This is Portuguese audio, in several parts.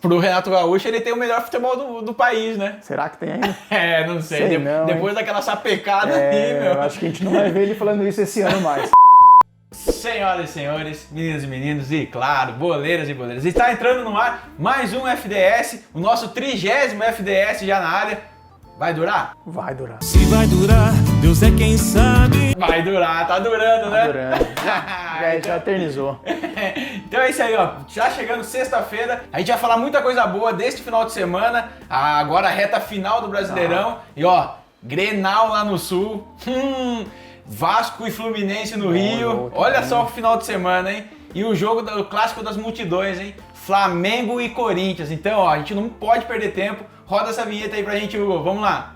pro Renato Gaúcho, ele tem o melhor futebol do país, né? Será que tem ainda? Não sei. Depois daquela sapecada Eu acho que a gente não vai ver ele falando isso esse ano mais. Senhoras e senhores, meninos e meninos e, claro, boleiras e boleiras, está entrando no ar mais um FDS, o nosso 30º FDS já na área. Vai durar? Vai durar. Se vai durar, Deus é quem sabe. Vai durar, tá durando, né? Tá durando. Já eternizou. Então é isso aí, ó. Já chegando sexta-feira, a gente vai falar muita coisa boa deste final de semana, agora a reta final do Brasileirão. E ó, Grenal lá no Sul. Vasco e Fluminense no Rio. Olha só o final de semana, hein? E o jogo do clássico das multidões, hein? Flamengo e Corinthians. Então, ó, a gente não pode perder tempo. Roda essa vinheta aí pra gente, Hugo. Vamos lá.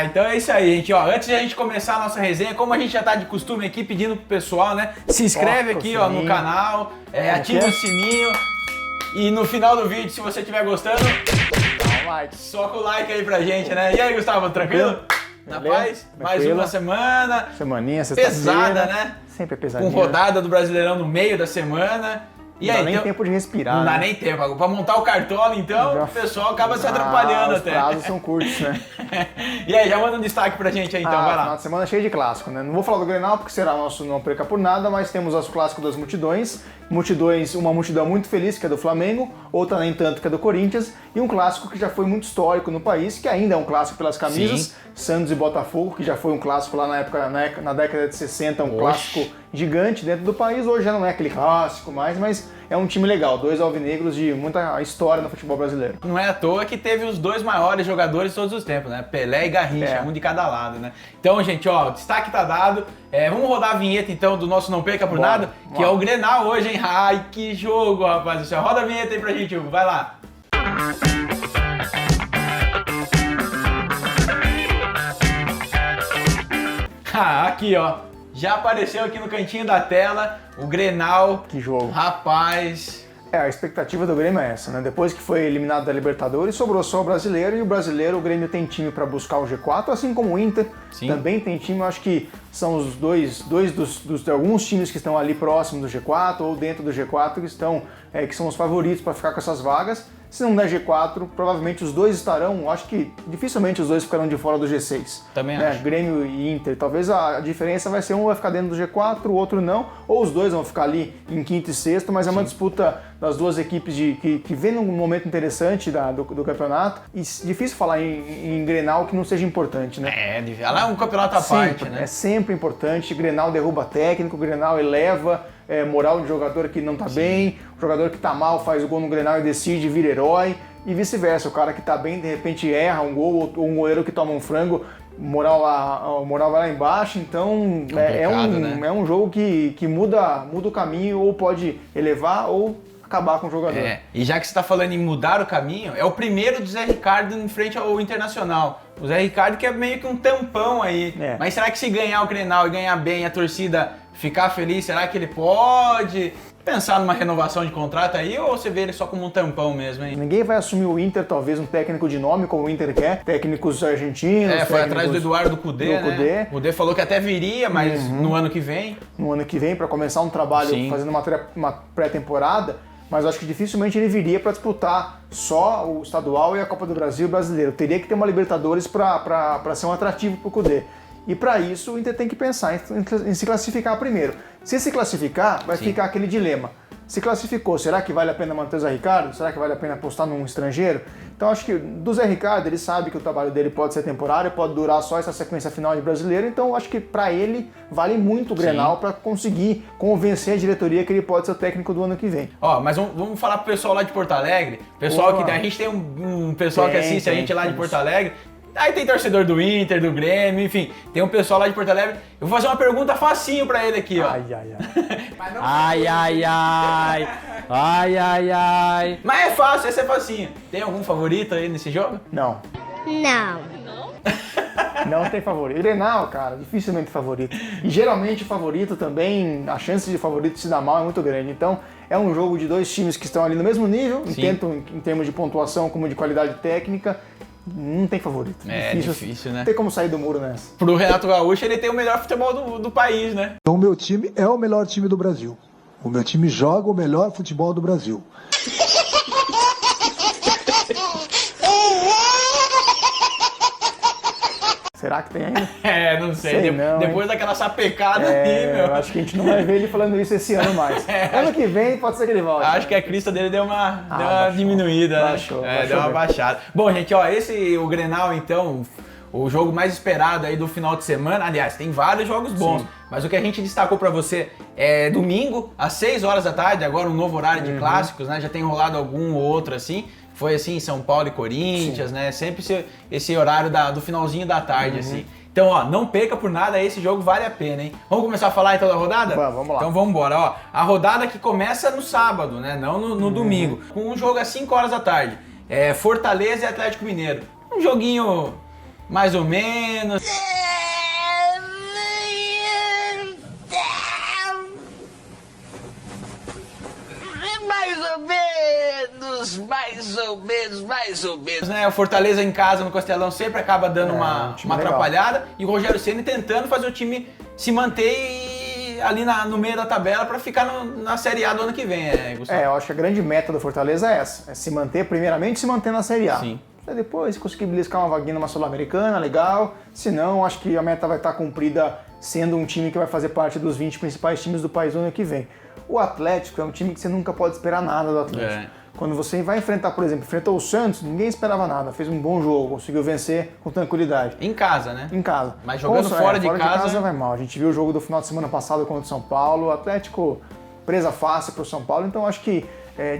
Então é isso aí, gente. Ó, antes de a gente começar a nossa resenha, como a gente já tá de costume aqui, pedindo pro pessoal, né? Se inscreve aqui, ó, no canal, ativa o sininho. E no final do vídeo, se você estiver gostando, soca o like aí pra gente, né? E aí, Gustavo, tranquilo? Na paz? Mais uma semana. Semaninha, sexta-feira. Pesada, né? Sempre pesadinha. Com rodada do Brasileirão no meio da semana. E não aí, dá nem tempo de respirar. Não dá né? nem tempo. Pra montar o cartola, então, o pessoal acaba se atrapalhando os até. Os prazos são curtos, né? E aí, já manda um destaque pra gente aí, então, vai lá. Final de semana cheio de clássico, né? Não vou falar do Grenal, porque será nosso não perca por nada, mas temos os clássicos das multidões. Uma multidão muito feliz, que é do Flamengo, outra nem tanto, que é do Corinthians, e um clássico que já foi muito histórico no país, que ainda é um clássico pelas camisas, Sim. Santos e Botafogo, que já foi um clássico lá na época, na década de 60, clássico gigante dentro do país. Hoje já não é aquele clássico mais, mas é um time legal, dois alvinegros de muita história no futebol brasileiro. Não é à toa que teve os dois maiores jogadores de todos os tempos, né? Pelé e Garrincha, um de cada lado, né? Então, gente, ó, o destaque tá dado. Vamos rodar a vinheta, então, do nosso Não Perca Por Nada, que é o Grenal hoje, hein? Ai, que jogo, rapaz. Roda a vinheta aí pra gente, Hugo. Vai lá. Aqui, ó. Já apareceu aqui no cantinho da tela o Grenal. Que jogo. Rapaz. A expectativa do Grêmio é essa, né? Depois que foi eliminado da Libertadores, sobrou só o brasileiro, e o brasileiro, o Grêmio tem time para buscar o G4, assim como o Inter. Sim. Também tem time. Eu acho que são os dois de alguns times que estão ali próximo do G4 ou dentro do G4 que são os favoritos para ficar com essas vagas. Se não der G4, provavelmente os dois estarão, acho que dificilmente os dois ficarão de fora do G6. Também acho. Grêmio e Inter. Talvez a diferença vai ser um vai ficar dentro do G4, o outro não, ou os dois vão ficar ali em quinto e sexto, mas é uma disputa das duas equipes que vem num momento interessante do campeonato. E difícil falar em Grenal que não seja importante, né? Lá é um campeonato à parte, né? É sempre importante. Grenal derruba técnico, Grenal eleva moral de jogador que não tá bem, o jogador que tá mal faz o gol no Grenal e decide vir herói, e vice-versa. O cara que tá bem, de repente erra um gol, ou um goleiro que toma um frango, moral vai lá embaixo. Então é um jogo que muda o caminho, ou pode elevar ou acabar com o jogador. E já que você está falando em mudar o caminho, é o primeiro do Zé Ricardo em frente ao Internacional. O Zé Ricardo que é meio que um tampão aí. Mas será que se ganhar o Grenal e ganhar bem, a torcida ficar feliz, será que ele pode pensar numa renovação de contrato aí, ou você vê ele só como um tampão mesmo, hein? Ninguém vai assumir o Inter, talvez um técnico de nome, como o Inter quer, técnicos argentinos. Foi atrás do Eduardo Cudê, né? O Cudê falou que até viria, mas no ano que vem. No ano que vem, para começar um trabalho, fazendo uma pré-temporada. Mas eu acho que dificilmente ele viria para disputar só o estadual e a Copa do Brasil e o brasileiro. Teria que ter uma Libertadores para ser um atrativo para o Cudê. E para isso o Inter tem que pensar em se classificar primeiro. Se classificar, vai ficar aquele dilema. Se classificou, será que vale a pena manter o Zé Ricardo? Será que vale a pena apostar num estrangeiro? Então acho que do Zé Ricardo, ele sabe que o trabalho dele pode ser temporário, pode durar só essa sequência final de brasileiro, então acho que para ele vale muito o Grenal para conseguir convencer a diretoria que ele pode ser o técnico do ano que vem. Mas vamos falar pro pessoal lá de Porto Alegre, pessoal que a gente tem um pessoal que assiste a gente lá de Porto Alegre. Aí tem torcedor do Inter, do Grêmio, enfim, tem um pessoal lá de Porto Alegre. Eu vou fazer uma pergunta facinho pra ele aqui, ó. Ai. Mas é fácil, essa é facinho. Tem algum favorito aí nesse jogo? Não. Não tem favorito. Grenal, cara, dificilmente favorito. E geralmente favorito também, a chance de favorito se dar mal é muito grande. Então é um jogo de dois times que estão ali no mesmo nível, tanto em termos de pontuação como de qualidade técnica. não tem favorito. É difícil, né? Não tem como sair do muro nessa. Pro Renato Gaúcho, ele tem o melhor futebol do país, né? O meu time é o melhor time do Brasil. O meu time joga o melhor futebol do Brasil. Será que tem ainda? Não sei. Depois daquela sapecada ali, meu. Eu acho que a gente não vai ver ele falando isso esse ano mais. Ano que vem pode ser que ele volte. Acho que a crista dele deu uma diminuída, baixou, né? Deu uma baixada. Bom, gente, ó, o Grenal, então, o jogo mais esperado aí do final de semana. Aliás, tem vários jogos bons. Sim. Mas o que a gente destacou pra você é domingo, às 6 horas da tarde, agora um novo horário de clássicos, né? Já tem rolado algum ou outro assim. Foi assim, São Paulo e Corinthians, né? Sempre esse horário do finalzinho da tarde, assim. Então, ó, não perca por nada, esse jogo vale a pena, hein? Vamos começar a falar então da rodada? Vamos lá. Então vamos embora, ó. A rodada que começa no sábado, né? Não no domingo. Com um jogo às 5 horas da tarde. Fortaleza e Atlético Mineiro. Um joguinho mais ou menos. Mais ou menos, né? O Fortaleza em casa, no Castelão, sempre acaba dando uma atrapalhada. E o Rogério Ceni tentando fazer o time se manter ali no meio da tabela para ficar na Série A do ano que vem, Gustavo? Eu acho que a grande meta do Fortaleza é essa. É se manter, primeiramente, se manter na Série A. Sim. Depois, se conseguir beliscar uma vaguinha numa Sul-Americana, legal. Se não, acho que a meta vai estar cumprida sendo um time que vai fazer parte dos 20 principais times do país no ano que vem. O Atlético é um time que você nunca pode esperar nada do Atlético. Quando você vai enfrentar, por exemplo, enfrentou o Santos, ninguém esperava nada, fez um bom jogo, conseguiu vencer com tranquilidade. Em casa, né? Em casa. Mas jogando fora de casa vai mal. A gente viu o jogo do final de semana passado contra o São Paulo, o Atlético presa fácil para o São Paulo, então acho que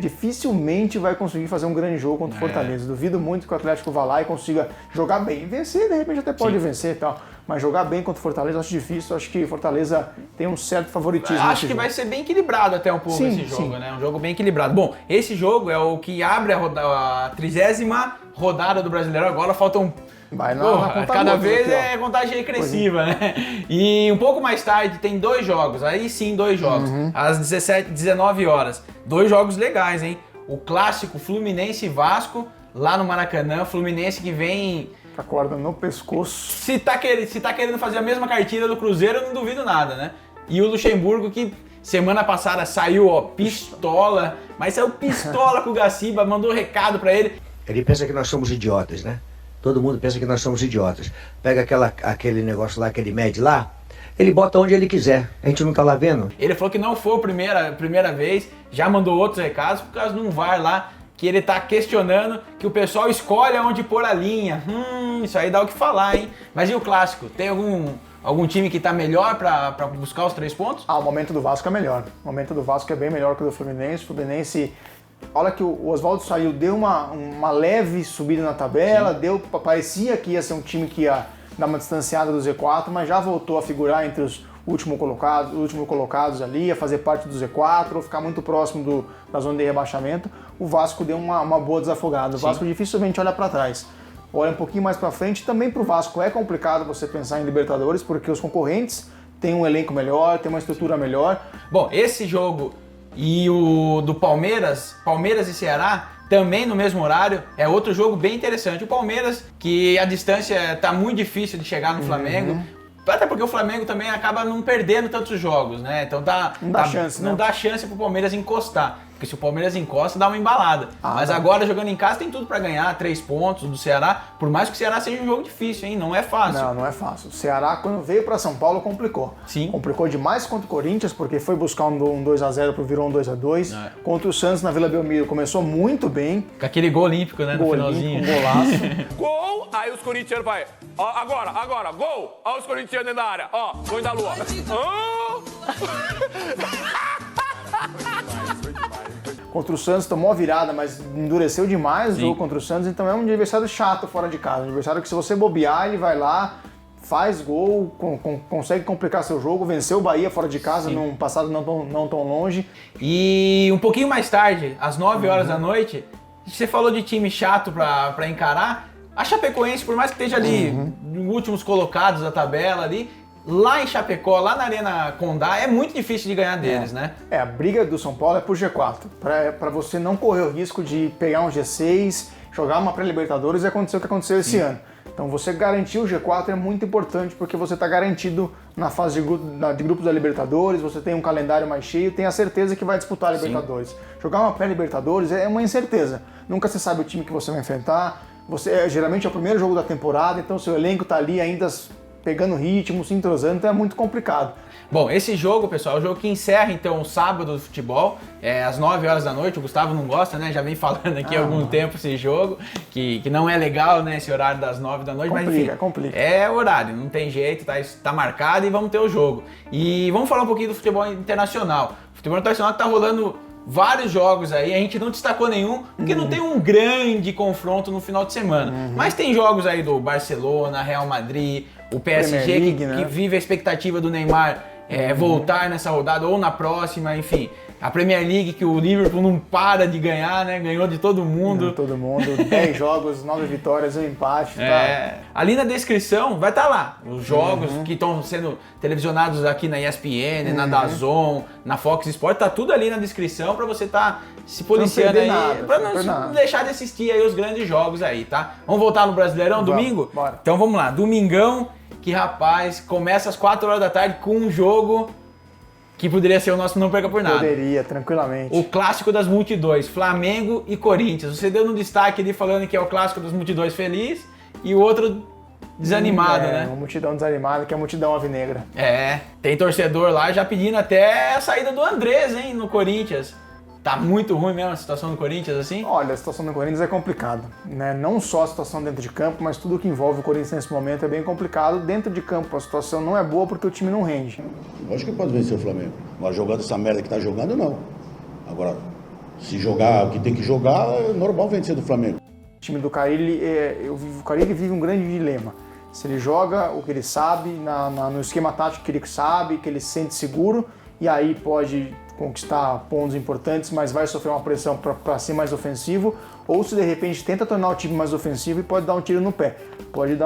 dificilmente vai conseguir fazer um grande jogo contra o Fortaleza. Duvido muito que o Atlético vá lá e consiga jogar bem. Vencer, de repente até pode vencer e tal. Mas jogar bem contra o Fortaleza eu acho difícil. Eu acho que o Fortaleza tem um certo favoritismo. Acho que vai ser bem equilibrado até um pouco esse jogo, né? Um jogo bem equilibrado. Bom, esse jogo é o que abre a 30ª rodada do Brasileirão. Agora faltam... cada vez é contagem regressiva, né? E um pouco mais tarde tem 2 jogos. Aí sim, 2 jogos. Às 19 horas. 2 jogos legais, hein? O clássico Fluminense e Vasco, lá no Maracanã. Fluminense que vem... A corda no pescoço. Se tá querendo fazer a mesma cartilha do Cruzeiro, eu não duvido nada, né? E o Luxemburgo, que semana passada saiu, pistola, mas saiu pistola com o Gaciba, mandou recado pra ele. Ele pensa que nós somos idiotas, né? Todo mundo pensa que nós somos idiotas. Pega aquele negócio lá que ele mede lá, ele bota onde ele quiser. A gente não tá lá vendo. Ele falou que não foi a primeira vez, já mandou outros recados por causa de um VAR lá, que ele tá questionando que o pessoal escolhe onde pôr a linha. Isso aí dá o que falar, hein? Mas e o clássico? Tem algum time que tá melhor pra buscar os 3 pontos? O momento do Vasco é melhor. O momento do Vasco é bem melhor que o do Fluminense. O Fluminense, olha que o Oswaldo saiu, deu uma leve subida na tabela, parecia que ia ser um time que ia dar uma distanciada do Z4, mas já voltou a figurar entre os últimos colocados ali, a fazer parte do Z4, ou ficar muito próximo da zona de rebaixamento. O Vasco deu uma boa desafogada. O Vasco dificilmente olha para trás. Olha um pouquinho mais para frente. Também para o Vasco é complicado você pensar em Libertadores, porque os concorrentes têm um elenco melhor, têm uma estrutura melhor. Bom, esse jogo e o do Palmeiras e Ceará, também no mesmo horário, é outro jogo bem interessante. O Palmeiras, que a distância está muito difícil de chegar no Flamengo, até porque o Flamengo também acaba não perdendo tantos jogos, né? Então não dá chance pro Palmeiras encostar. Porque se o Palmeiras encosta, dá uma embalada. Mas agora, jogando em casa, tem tudo pra ganhar. 3 pontos do Ceará. Por mais que o Ceará seja um jogo difícil, hein? Não é fácil. Não é fácil. O Ceará, quando veio pra São Paulo, complicou. Sim. Complicou demais contra o Corinthians, porque foi buscar um 2x0, virou um 2x2. Contra o Santos, na Vila Belmiro, começou muito bem. Com aquele gol olímpico, né? No finalzinho. Um golaço. Gol! Aí os corintianos vai. Ó, agora, gol! Ó os corintianos dentro da área. Ó, gol da lua. Contra o Santos tomou a virada, mas endureceu demais o jogo contra o Santos, então é um adversário chato fora de casa. Um adversário que se você bobear, ele vai lá, faz gol, consegue complicar seu jogo, venceu o Bahia fora de casa num passado não tão longe. E um pouquinho mais tarde, às 9 horas da noite, você falou de time chato pra encarar, a Chapecoense, por mais que esteja ali últimos colocados da tabela ali, lá em Chapecó, lá na Arena Condá, é muito difícil de ganhar deles, né? A briga do São Paulo é pro G4, para você não correr o risco de pegar um G6, jogar uma pré-Libertadores e acontecer o que aconteceu esse ano. Então você garantir o G4 é muito importante porque você está garantido na fase de grupos da Libertadores, você tem um calendário mais cheio, tem a certeza que vai disputar a Libertadores. Jogar uma pré-Libertadores é uma incerteza. Nunca se sabe o time que você vai enfrentar. Geralmente é o primeiro jogo da temporada, então seu elenco está ali ainda pegando ritmo, se entrosando, então é muito complicado. Bom, esse jogo, pessoal, é o jogo que encerra então o sábado do futebol, às 9 horas da noite. O Gustavo não gosta, né? Já vem falando aqui há algum tempo esse jogo, que não é legal, né? Esse horário das 9 da noite, mas enfim, complica. É horário, não tem jeito, tá marcado e vamos ter o jogo. E vamos falar um pouquinho do futebol internacional. O futebol internacional tá rolando vários jogos aí, a gente não destacou nenhum, porque não tem um grande confronto no final de semana. Mas tem jogos aí do Barcelona, Real Madrid, o PSG League, que vive a expectativa do Neymar voltar nessa rodada ou na próxima, enfim. A Premier League, que o Liverpool não para de ganhar, né? Ganhou de todo mundo. 10 jogos, 9 vitórias, 1 empate. Tá. Ali na descrição vai estar lá os jogos que estão sendo televisionados aqui na ESPN, na DAZN, na Fox Sports. Tá tudo ali na descrição para você estar se policiando aí, para não deixar de assistir aí os grandes jogos aí, tá? Vamos voltar no Brasileirão domingo? Bora. Então vamos lá, domingão, que rapaz, começa às 4 horas da tarde com um jogo que poderia ser o nosso Não Perca Por Nada. Poderia, tranquilamente. O clássico das multidões, Flamengo e Corinthians. Você deu um destaque ali falando que é o clássico das multidões feliz e o outro desanimado, né? Uma multidão desanimada, que é a multidão alvinegra. Tem torcedor lá já pedindo até a saída do Andrés, hein, no Corinthians. Tá muito ruim mesmo a situação do Corinthians, assim? Olha, a situação do Corinthians é complicada, né? Não só a situação dentro de campo, mas tudo que envolve o Corinthians nesse momento é bem complicado. Dentro de campo a situação não é boa porque o time não rende. Eu acho que pode vencer o Flamengo. Mas jogando essa merda que tá jogando, não. Agora, se jogar o que tem que jogar, é normal vencer do Flamengo. O time do Carille, o Carille vive um grande dilema. Se ele joga o que ele sabe, no esquema tático que ele sabe, que ele se sente seguro, e aí pode conquistar pontos importantes, mas vai sofrer uma pressão para ser mais ofensivo, ou se de repente tenta tornar o time mais ofensivo e pode dar um tiro no pé. Pode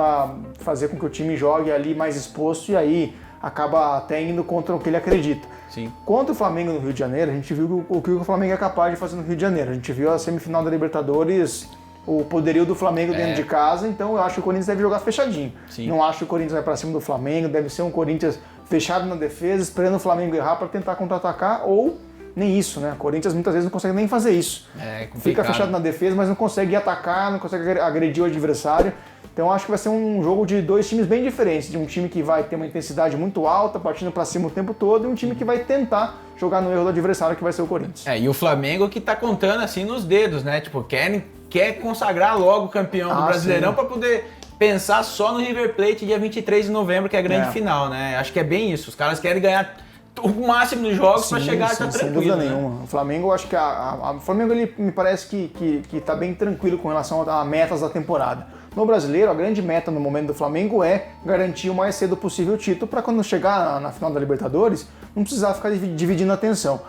fazer com que o time jogue ali mais exposto e aí acaba até indo contra o que ele acredita. Sim. Contra o Flamengo no Rio de Janeiro, a gente viu o que o Flamengo é capaz de fazer no Rio de Janeiro. A gente viu a semifinal da Libertadores, o poderio do Flamengo dentro de casa, então eu acho que o Corinthians deve jogar fechadinho. Sim. Não acho que o Corinthians vai para cima do Flamengo, deve ser um Corinthians fechado na defesa, esperando o Flamengo errar para tentar contra-atacar, ou nem isso, né? O Corinthians muitas vezes não consegue nem fazer isso. Fica fechado na defesa, mas não consegue atacar, não consegue agredir o adversário. Então acho que vai ser um jogo de dois times bem diferentes, de um time que vai ter uma intensidade muito alta, partindo para cima o tempo todo, e um time que vai tentar jogar no erro do adversário, que vai ser o Corinthians. E o Flamengo que tá contando assim nos dedos, né? Tipo, quer consagrar logo o campeão do Brasileirão para poder pensar só no River Plate dia 23 de novembro, que é a grande final, né? Acho que é bem isso. Os caras querem ganhar o máximo de jogos para chegar a estar tranquilo. Sem dúvida nenhuma. O Flamengo, eu acho que o Flamengo ele me parece que tá bem tranquilo com relação a metas da temporada. No Brasileiro, a grande meta no momento do Flamengo é garantir o mais cedo possível o título para quando chegar na final da Libertadores não precisar ficar dividindo a atenção.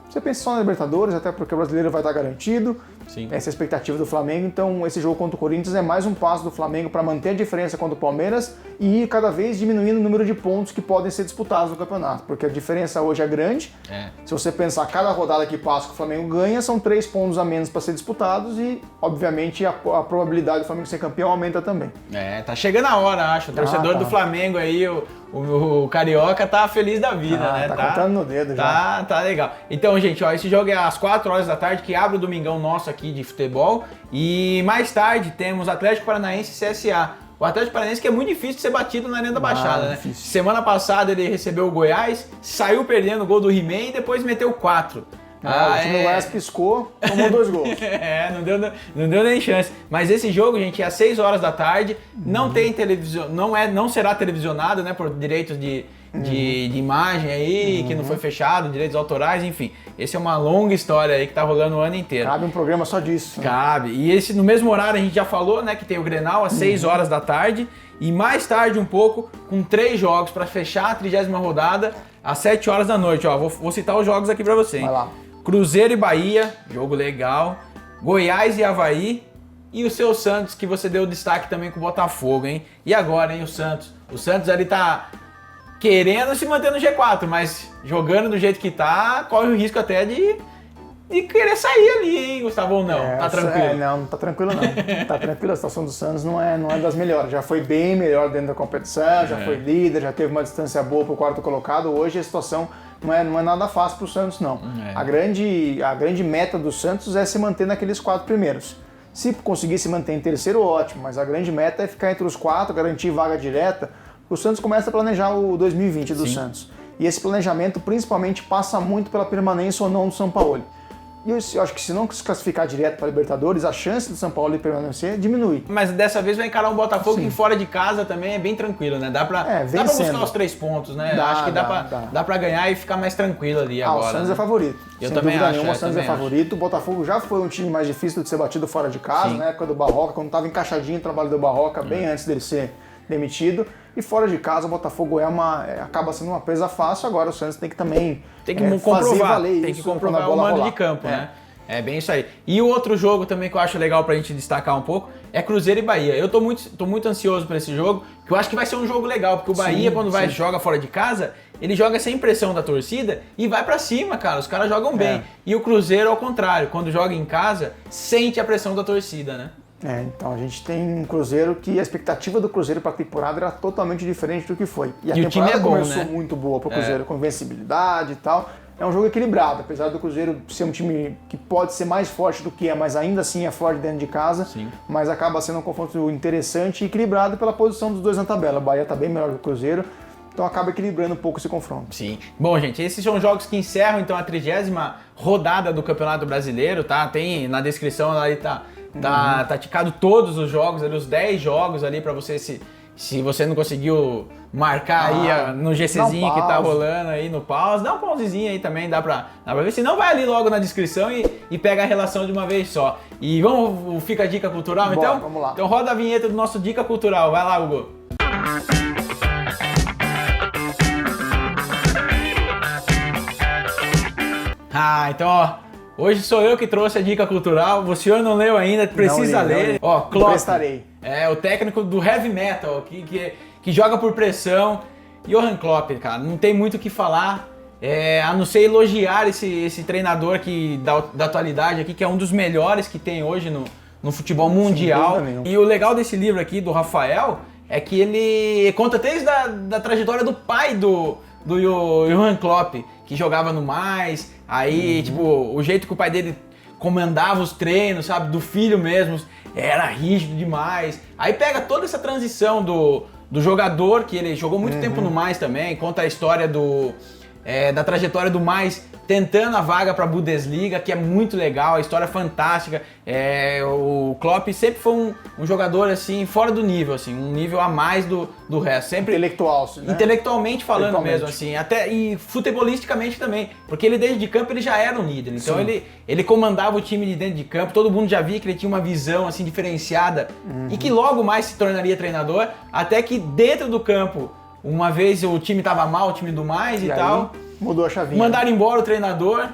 Você pensa só na Libertadores, até porque o Brasileiro vai estar garantido. Sim. Essa é a expectativa do Flamengo, então esse jogo contra o Corinthians é mais um passo do Flamengo para manter a diferença contra o Palmeiras e ir cada vez diminuindo o número de pontos que podem ser disputados no campeonato, porque a diferença hoje é grande. Se você pensar cada rodada que passa que o Flamengo ganha, são 3 pontos a menos para ser disputados e, obviamente, a probabilidade do Flamengo ser campeão aumenta também. Tá chegando a hora, acho. O torcedor do Flamengo aí, o Carioca tá feliz da vida, né? Tá contando no dedo já. Tá legal. Então, gente, esse jogo é às 4 horas da tarde, que abre o domingão nosso aqui de futebol. E mais tarde temos Atlético Paranaense e CSA. O Atlético Paranaense que é muito difícil de ser batido na Arena da Baixada, né? Difícil. Semana passada ele recebeu o Goiás, saiu perdendo o gol do He-Man e depois meteu 4. O time do Goiás piscou, tomou 2 gols. Não deu nem chance. Mas esse jogo, gente, é às 6 horas da tarde, não tem televisão, não será televisionado, né, por direitos de imagem aí, que não foi fechado, direitos autorais, enfim. Essa é uma longa história aí que tá rolando o ano inteiro. Cabe um programa só disso. Cabe. E no mesmo horário a gente já falou, né, que tem o Grenal às 6 horas da tarde e mais tarde um pouco, com 3 jogos para fechar a 30ª rodada às 7 horas da noite. Ó, vou citar os jogos aqui para você, hein? Vai lá. Cruzeiro e Bahia, jogo legal. Goiás e Avaí. E o seu Santos, que você deu destaque também com o Botafogo, hein? E agora, hein, o Santos? O Santos ali tá querendo se manter no G4, mas jogando do jeito que tá, corre o risco até de de querer sair ali, hein, Gustavo, ou não? Tá tranquilo? Não tá tranquilo não. Tá tranquilo, a situação do Santos não é das melhores. Já foi bem melhor dentro da competição, já foi líder, já teve uma distância boa pro quarto colocado. Hoje a situação não é nada fácil pro Santos, não. A grande meta do Santos é se manter naqueles 4 primeiros. Se conseguir se manter em terceiro, ótimo, mas a grande meta é ficar entre os 4, garantir vaga direta. O Santos começa a planejar o 2020 do Santos. E esse planejamento principalmente passa muito pela permanência ou não do São Paulo. E eu acho que se não se classificar direto para a Libertadores, a chance do São Paulo permanecer diminui. Mas dessa vez vai encarar um Botafogo que fora de casa também é bem tranquilo, né? Dá pra buscar os 3 pontos, né? Acho que dá pra ganhar e ficar mais tranquilo ali agora. O Santos é favorito. Eu sem também dúvida acho. Nenhuma, o Santos é favorito. O Botafogo já foi um time mais difícil de ser batido fora de casa, na época do Barroca, quando estava encaixadinho o trabalho do Barroca, bem antes dele ser demitido. E fora de casa, o Botafogo acaba sendo uma presa fácil. Agora o Santos tem que também comprovar, tem que comprovar o mando de campo, né? É bem isso aí. E o outro jogo também que eu acho legal pra gente destacar um pouco é Cruzeiro e Bahia. Eu tô muito ansioso por esse jogo, que eu acho que vai ser um jogo legal, porque o Bahia, quando joga fora de casa, ele joga sem pressão da torcida e vai pra cima, cara. Os caras jogam bem. E o Cruzeiro, ao contrário, quando joga em casa, sente a pressão da torcida, né? Então a gente tem um Cruzeiro que a expectativa do Cruzeiro para a temporada era totalmente diferente do que foi. E a temporada começou muito boa para o Cruzeiro, com vencibilidade e tal. É um jogo equilibrado, apesar do Cruzeiro ser um time que pode ser mais forte do que mas ainda assim é forte dentro de casa. Mas acaba sendo um confronto interessante e equilibrado pela posição dos dois na tabela. O Bahia está bem melhor que o Cruzeiro, então acaba equilibrando um pouco esse confronto. Sim. Bom, gente, esses são jogos que encerram então a 30ª rodada do Campeonato Brasileiro, tá? Tem na descrição ali, tá ticado todos os jogos, ali, os 10 jogos ali pra você se você não conseguiu marcar aí no GCzinho que tá rolando aí no pause, dá um pausezinho aí também, dá pra ver. Se não, vai ali logo na descrição e pega a relação de uma vez só. E fica a dica cultural, então? Vamos lá. Então roda a vinheta do nosso Dica Cultural, vai lá, Hugo. Então ó, hoje sou eu que trouxe a dica cultural, o senhor não leu ainda, precisa ler. Ó, Klopp, o técnico do heavy metal, que joga por pressão. Johan Klopp, cara, não tem muito o que falar, a não ser elogiar esse treinador da atualidade aqui, que é um dos melhores que tem hoje no futebol mundial. E o legal desse livro aqui, do Rafael, é que ele conta desde da trajetória do pai do Johan Klopp, que jogava no Mais, aí, tipo, o jeito que o pai dele comandava os treinos, sabe, do filho mesmo, era rígido demais. Aí pega toda essa transição do jogador, que ele jogou muito tempo no Mais também, conta a história da trajetória do Mais tentando a vaga para a Bundesliga, que é muito legal, a história é fantástica. O Klopp sempre foi um jogador assim fora do nível, assim, um nível a mais do resto, sempre intelectual, né? Intelectualmente falando mesmo, assim, até e futebolisticamente também, porque ele dentro de campo ele já era um líder, então ele comandava o time de dentro de campo, todo mundo já via que ele tinha uma visão assim diferenciada e que logo mais se tornaria treinador, até que dentro do campo, uma vez o time tava mal, o time do Mais e tal, mudou a chavinha. Mandaram embora o treinador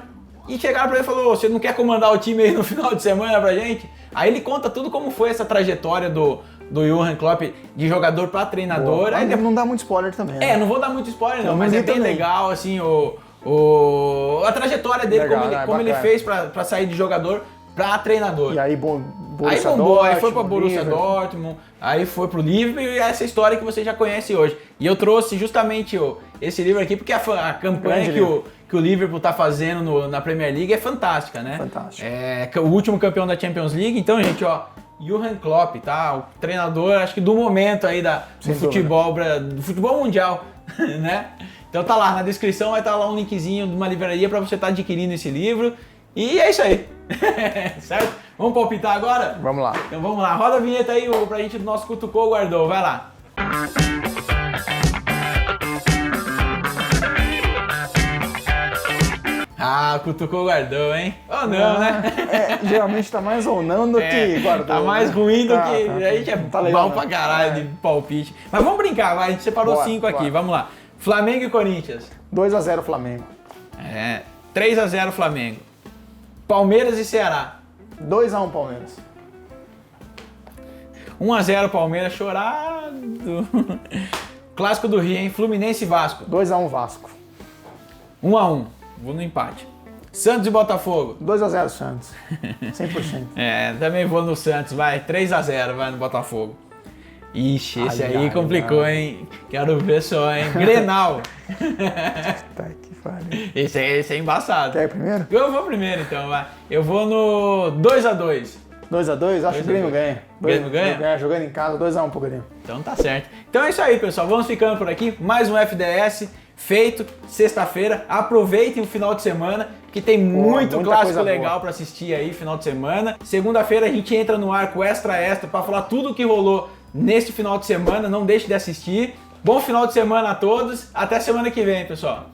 e chegaram pra ele e falou: você não quer comandar o time aí no final de semana pra gente? Aí ele conta tudo como foi essa trajetória do Johan Klopp de jogador pra treinador. Aí não dá muito spoiler também, né? Não vou dar muito spoiler não, mas é bem legal assim a trajetória dele, como ele fez pra sair de jogador pra treinador. E aí aí foi pra Borussia Dortmund, aí foi pro Liverpool e essa história que você já conhece hoje. E eu trouxe justamente esse livro aqui porque a campanha que o Liverpool tá fazendo na Premier League é fantástica, né? Fantástico. É o último campeão da Champions League, então, gente, ó, Johan Klopp, tá? O treinador, acho que do momento aí do futebol mundial, né? Então tá lá, na descrição vai estar lá um linkzinho de uma livraria para você estar adquirindo esse livro. E é isso aí, certo? Vamos palpitar agora? Vamos lá. Então vamos lá, roda a vinheta aí pra gente do nosso Cutucou Guardou, vai lá. Cutucou Guardou, hein? Ou não, né? Geralmente tá mais ou não do que Guardou. Tá mais ruim do que... A gente é bom pra caralho de palpite. Mas vamos brincar, vai, a gente separou 5 aqui, vamos lá. Flamengo e Corinthians. 2-0 Flamengo. 3-0 Flamengo. Palmeiras e Ceará. 2-1 Palmeiras. 1-0 Palmeiras, chorado. Clássico do Rio, hein? Fluminense e Vasco. 2-1 Vasco. 1-1. Vou no empate. Santos e Botafogo. 2x0 Santos. 100%. Também vou no Santos, vai. 3x0, vai no Botafogo. Ixi, esse Ai, aí ai, complicou, ai. hein? Quero ver só, hein? Grenal. Tá que pariu. Esse é embaçado. Quer ir primeiro? Eu vou primeiro, então, vai. Eu vou no 2x2. 2x2? Acho que o Grêmio ganha. Grêmio ganha? Jogando em casa, 2x1 pro Grêmio. Então tá certo. Então é isso aí, pessoal. Vamos ficando por aqui. Mais um FDS feito sexta-feira. Aproveitem o final de semana, que tem muito clássico legal para assistir aí final de semana. Segunda-feira a gente entra no ar com Extra para falar tudo o que rolou neste final de semana. Não deixe de assistir. Bom final de semana a todos. Até semana que vem, pessoal.